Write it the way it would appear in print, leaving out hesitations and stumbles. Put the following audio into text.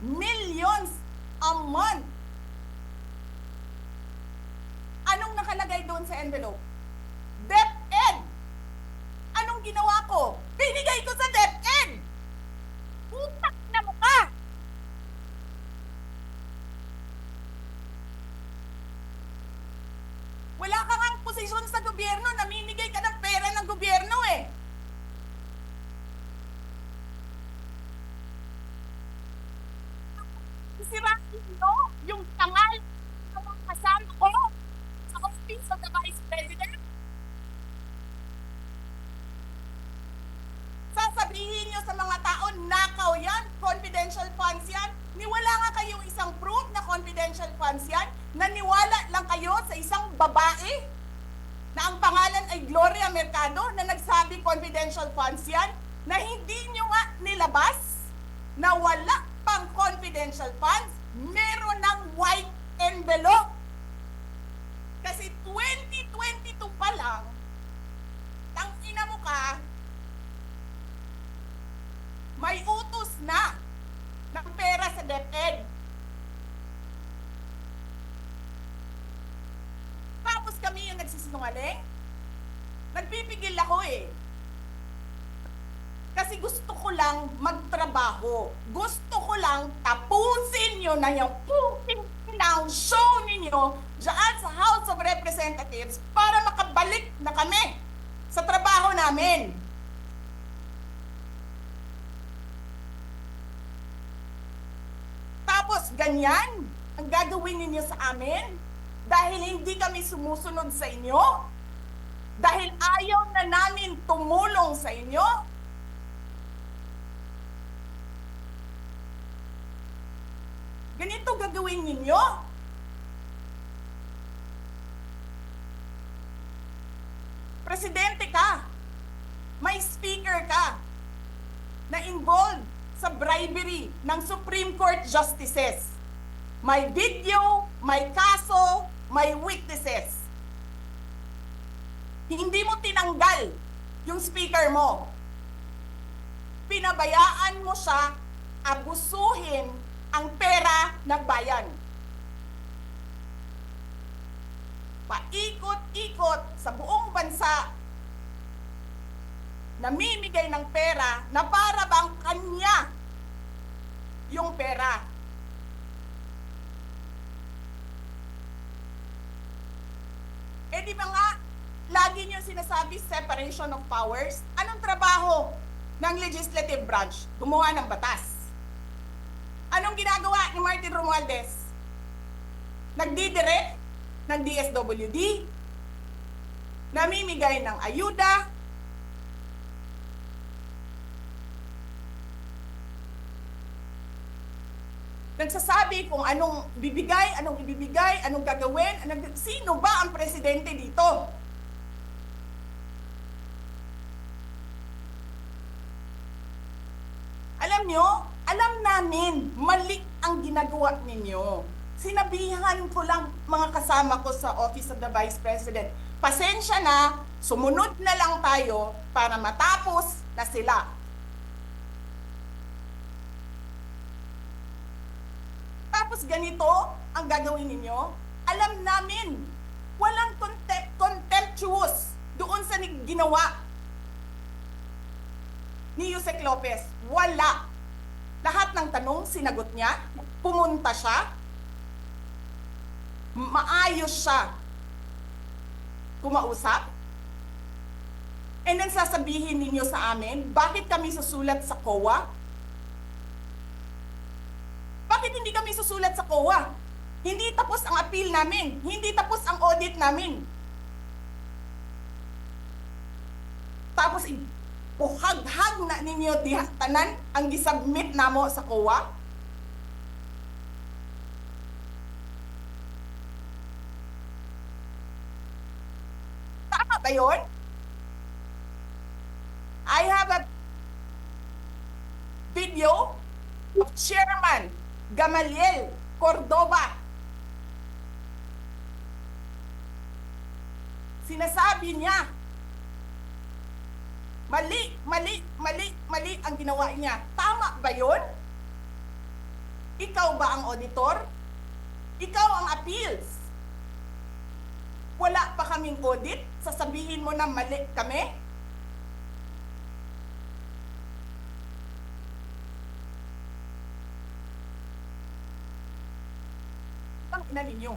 Millions a month. Anong nakalagay doon sa envelope? DepEd. Anong ginawa ko? Binigay ko sa DepEd. Utak na mo ka. Wala ka ngang posisyon sa gobyerno, namimigay ka ng pera ng gobyerno eh. Sisirain nyo yung tangal ng mga kasama ko sa Office of the Vice President. Sasabihin nyo sa mga tao, nakaw yan, confidential funds yan. Niwala nga kayong isang proof na confidential funds yan. Naniwala lang kayo sa isang babae na ang pangalan ay Gloria Mercado na nagsabi confidential funds yan, na hindi nyo nga nilabas na wala pang confidential funds, meron ng white envelope. Kasi 2022 pa lang, tang ina mo ka, may utos na ng pera sa DepEd. Tapos kami yung nagsisinungaling? Nagpipigil ako eh. Kasi gusto ko lang magtrabaho. Gusto ko lang tapusin nyo na yung puting show ninyo dyan sa House of Representatives para makabalik na kami sa trabaho namin. Tapos ganyan ang gagawin ninyo sa amin dahil hindi kami sumusunod sa inyo? Dahil ayaw na namin tumulong sa inyo? Ganito gagawin ninyo? Presidente ka, may speaker ka na involved sa bribery ng Supreme Court justices. May video, may kaso, may witnesses. Hindi mo tinanggal yung speaker mo. Pinabayaan mo siya abusuhin ang pera ng bayan. Paikot-ikot sa buong bansa, namimigay ng pera na para bang kanya yung pera. Eh di ba nga, lagi niyo sinasabi separation of powers? Anong trabaho ng legislative branch? Gumawa ng batas. Anong ginagawa ni Martin Romualdez? Nagdidirect ng DSWD, namimigay ng ayuda, nagsasabi kung anong bibigay, anong ibibigay, anong gagawin, sino ba ang presidente dito? Alam nyo, alam namin, mali ang ginagawa ninyo. Sinabihan ko lang mga kasama ko sa Office of the Vice President, pasensya na, sumunod na lang tayo para matapos na sila. Tapos ganito ang gagawin ninyo, alam namin, walang contemptuous doon sa ginawa ni Yusek Lopez. Wala. Lahat ng tanong, sinagot niya, pumunta siya, maayos siya kumausap, and then sasabihin ninyo sa amin, bakit kami susulat sa COA? Bakit hindi kami susulat sa COA? Hindi tapos ang appeal namin, hindi tapos ang audit namin. Tapos buhaghag na ninyo dihatanan ang gisubmit namo sa COA? Tama ba yun? I have a video of Chairman Gamaliel Cordova. Sinasabi niya, mali ang ginawa niya. Tama ba yun? Ikaw ba ang auditor? Ikaw ang appeals. Wala pa kaming audit? Sasabihin mo na mali kami? Ang ina ninyo.